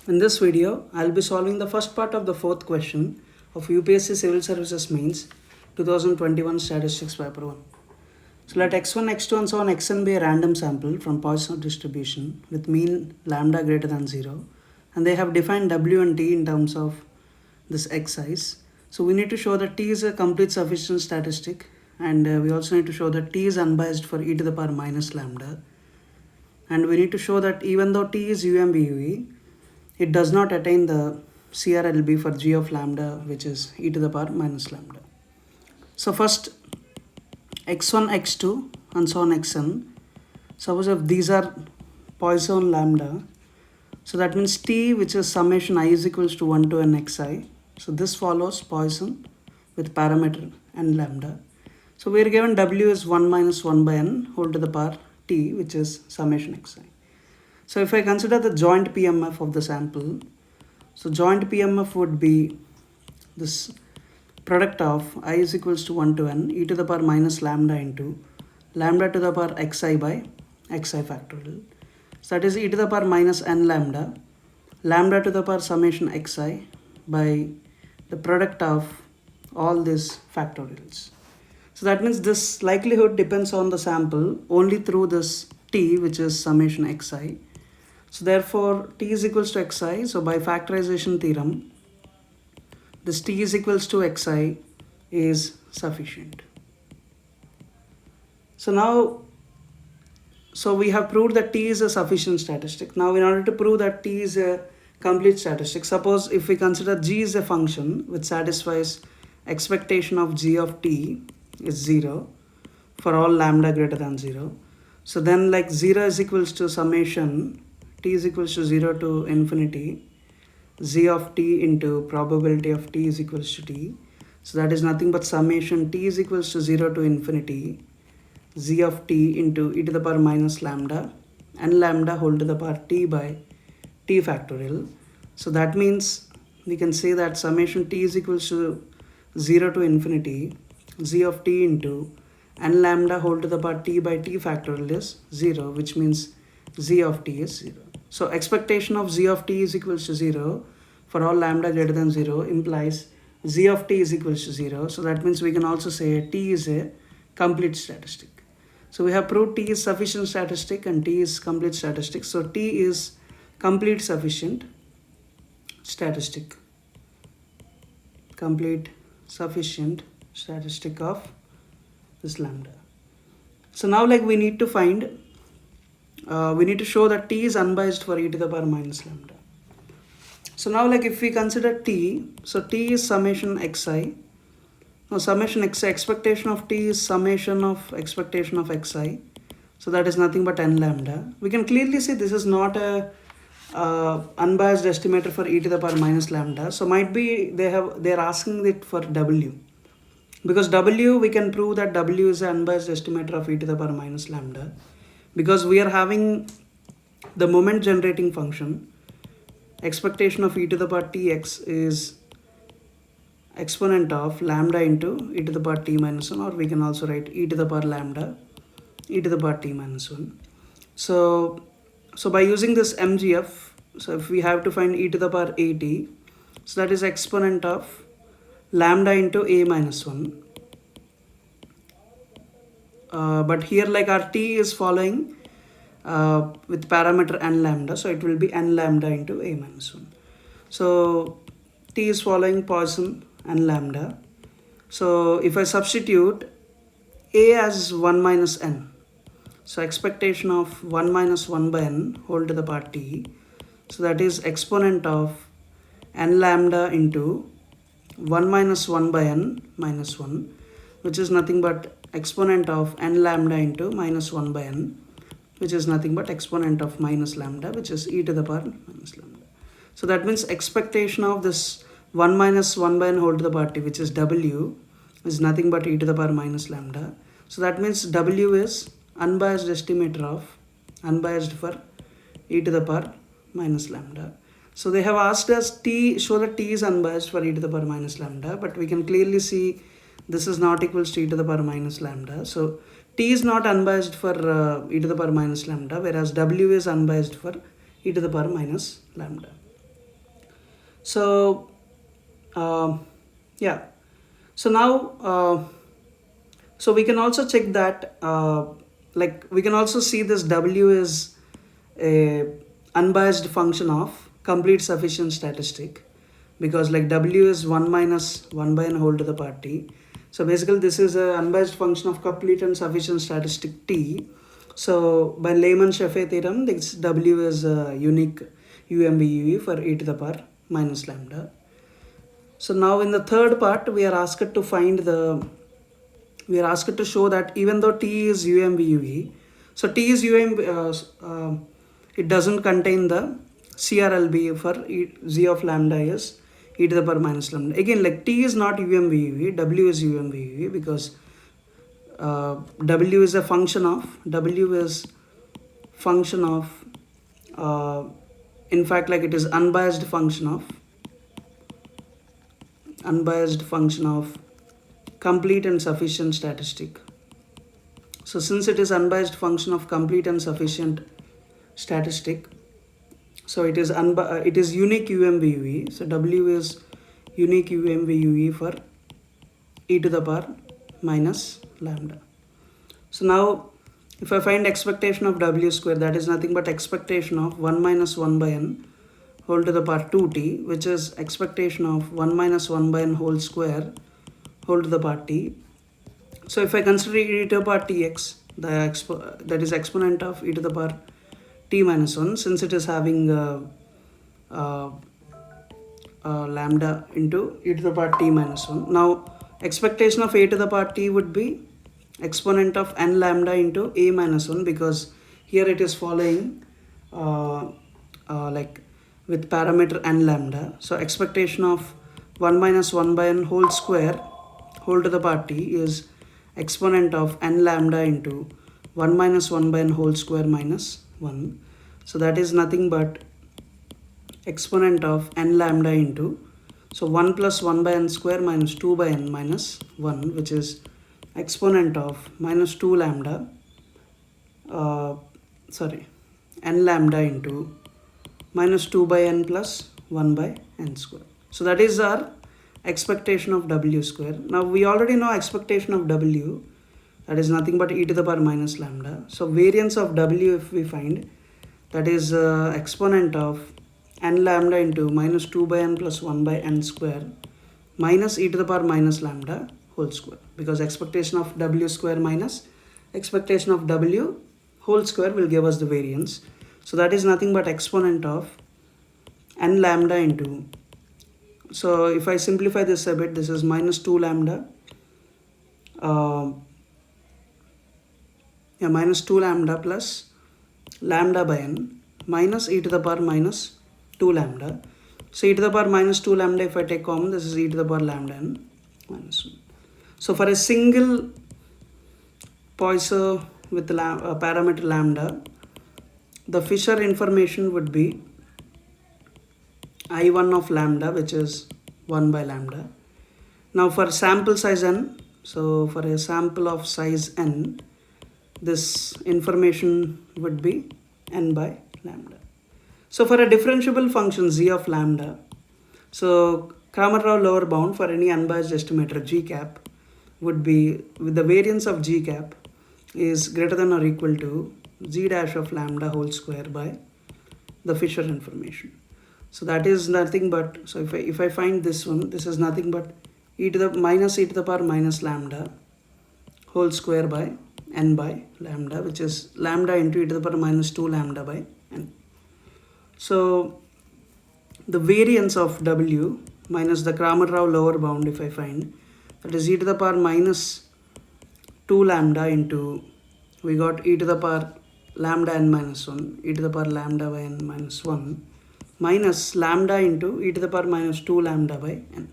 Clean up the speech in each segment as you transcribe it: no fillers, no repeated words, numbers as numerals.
In this video, I'll be solving the first part of the fourth question of UPSC Civil Services Mains 2021 Statistics Paper 1. So let x1, x2 and so on xn be a random sample from Poisson distribution with mean lambda greater than 0, and they have defined w and t in terms of this x size. So we need to show that t is a complete sufficient statistic, and we also need to show that t is unbiased for e to the power minus lambda, and we need to show that even though t is UMVUE, it does not attain the CRLB for g of lambda, which is e to the power minus lambda. So first, x1, x2 and so on xn. Suppose if these are Poisson lambda, so that means t, which is summation I is equals to 1 to n xi. So this follows Poisson with parameter n lambda. So we are given w is 1 minus 1 by n whole to the power t, which is summation xi. So if I consider the joint PMF of the sample, so joint PMF would be this product of I is equals to 1 to n e to the power minus lambda into lambda to the power xi by xi factorial. So that is e to the power minus n lambda, lambda to the power summation xi by the product of all these factorials. So that means this likelihood depends on the sample only through this t, which is summation xi. So therefore t is equals to xi. So by factorization theorem, this t is equals to xi is sufficient. So now, so we have proved that t is a sufficient statistic. Now in order to prove that t is a complete statistic, suppose if we consider g is a function which satisfies expectation of g of t is 0 for all lambda greater than 0. So then like 0 is equals to summation t is equals to 0 to infinity z of t into probability of t is equals to t. So that is nothing but summation t is equals to 0 to infinity z of t into e to the power minus lambda and lambda whole to the power t by t factorial. So that means we can say that summation t is equals to 0 to infinity z of t into n lambda whole to the power t by t factorial is 0, which means z of t is 0. So expectation of z of t is equals to 0 for all lambda greater than 0 implies z of t is equals to 0. So that means we can also say t is a complete statistic. So we have proved t is sufficient statistic and t is complete statistic. So t is complete sufficient statistic. Complete sufficient statistic of this lambda. So now like we need to find we need to show that t is unbiased for e to the power minus lambda. So now like if we consider t, so t is summation xi. Now summation xi, expectation of t is summation of expectation of xi. So that is nothing but n lambda. We can clearly see this is not a unbiased estimator for e to the power minus lambda. So might be they are asking it for w. Because w, we can prove that w is an unbiased estimator of e to the power minus lambda. Because we are having the moment generating function, expectation of e to the power tx is exponent of lambda into e to the power t minus 1, or we can also write e to the power lambda e to the power t minus 1. So by using this MGF, so if we have to find e to the power at, so that is exponent of lambda into a minus 1. But here like our t is following with parameter n lambda, so it will be n lambda into a minus 1. So t is following Poisson n lambda. So if I substitute a as 1 minus n, so expectation of 1 minus 1 by n whole to the power t, so that is exponent of n lambda into 1 minus 1 by n minus 1, which is nothing but exponent of n lambda into minus 1 by n, which is nothing but exponent of minus lambda, which is e to the power minus lambda. So that means expectation of this 1 minus 1 by n whole to the power t, which is w, is nothing but e to the power minus lambda. So that means w is unbiased estimator of unbiased for e to the power minus lambda. So they have asked us t, show that t is unbiased for e to the power minus lambda, but we can clearly see this is not equals to e to the power minus lambda. So t is not unbiased for e to the power minus lambda, whereas w is unbiased for e to the power minus lambda. So yeah, so now so we can also check that like we can also see this W is a unbiased function of complete sufficient statistic, because like W is 1 minus 1 by n whole to the power t. So basically this is an unbiased function of complete and sufficient statistic t. So by Lehmann-Scheffé theorem, this W is a unique UMVUE for e to the power minus lambda. So now in the third part, we are asked to show that even though T is UMVUE, so T is it doesn't contain the CRLB for Z of lambda is e to the power minus lambda. Again, like T is not UMVUE, W is UMVUE, because W is a function of, in fact, like it is unbiased function of complete and sufficient statistic. So since it is unbiased function of complete and sufficient statistic, so it is unique UMVUE. So W is unique UMVUE for e to the power minus lambda. So now if I find expectation of W square, that is nothing but expectation of 1 minus 1 by n whole to the power 2t, which is expectation of 1 minus 1 by n whole square whole to the power t. So if I consider e to the power tx, that is exponent of e to the power t minus 1, since it is having lambda into e to the power t minus 1. Now expectation of a to the power t would be exponent of n lambda into a minus 1, because here it is following like with parameter n lambda. So expectation of 1 minus 1 by n whole square whole to the power t is exponent of n lambda into 1 minus 1 by n whole square minus 1. So that is nothing but exponent of n lambda into, so 1 plus 1 by n square minus 2 by n minus 1, which is exponent of minus 2 lambda, n lambda into minus 2 by n plus 1 by n square. So that is our expectation of W square. Now we already know expectation of W, that is nothing but e to the power minus lambda. So variance of W, if we find, that is exponent of n lambda into minus 2 by n plus 1 by n square minus e to the power minus lambda whole square, because expectation of W square minus expectation of W whole square will give us the variance. So that is nothing but exponent of n lambda into, so if I simplify this a bit, this is minus 2 lambda, minus 2 lambda plus lambda by n minus e to the power minus 2 lambda. So e to the power minus 2 lambda, if I take common, this is e to the power lambda n minus 1. So for a single Poisson with parameter lambda, the Fisher information would be I1 of lambda, which is 1 by lambda. Now for sample size n, so for a sample of size n, this information would be n by lambda. So for a differentiable function z of lambda, so Cramér-Rao lower bound for any unbiased estimator g cap would be, with the variance of g cap is greater than or equal to z dash of lambda whole square by the Fisher information. So that is nothing but, so if I find this one, this is nothing but e to the power minus lambda whole square by n by lambda, which is lambda into e to the power minus 2 lambda by n. So the variance of W minus the Cramér-Rao lower bound, if I find, that is e to the power minus 2 lambda into, we got e to the power lambda n minus 1, e to the power lambda by n minus 1, minus lambda into e to the power minus 2 lambda by n.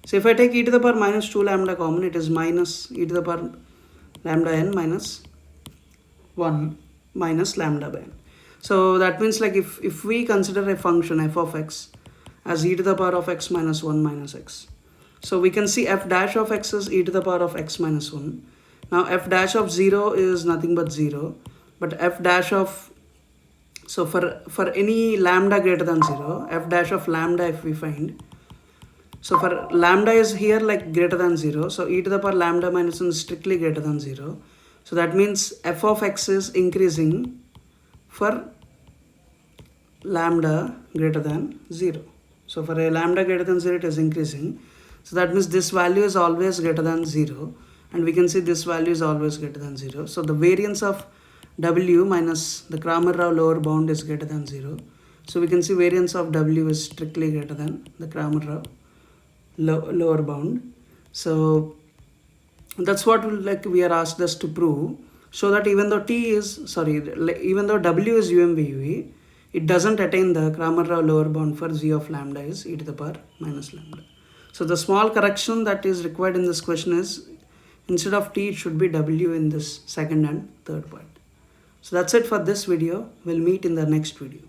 So if I take e to the power minus 2 lambda common, it is minus e to the power lambda n minus 1 minus lambda by n. So that means like if we consider a function f of x as e to the power of x minus 1 minus x, so we can see f dash of x is e to the power of x minus 1. Now f dash of 0 is nothing but 0, but f dash of So for any lambda greater than 0, f dash of lambda if we find, so for lambda is here like greater than 0, so e to the power lambda minus 1 is strictly greater than 0. So that means f of x is increasing for lambda greater than 0. So for a lambda greater than 0 it is increasing. So that means this value is always greater than 0, and we can see this value is always greater than 0. So the variance of w minus the Cramér-Rao lower bound is greater than 0. So we can see variance of w is strictly greater than the Cramér-Rao lower bound. So that's what we are asked us to prove. So that even though even though w is UMVUE, it doesn't attain the Cramér-Rao lower bound for g of lambda is e to the power minus lambda. So the small correction that is required in this question is, instead of t, it should be w in this second and third part. So that's it for this video. We'll meet in the next video.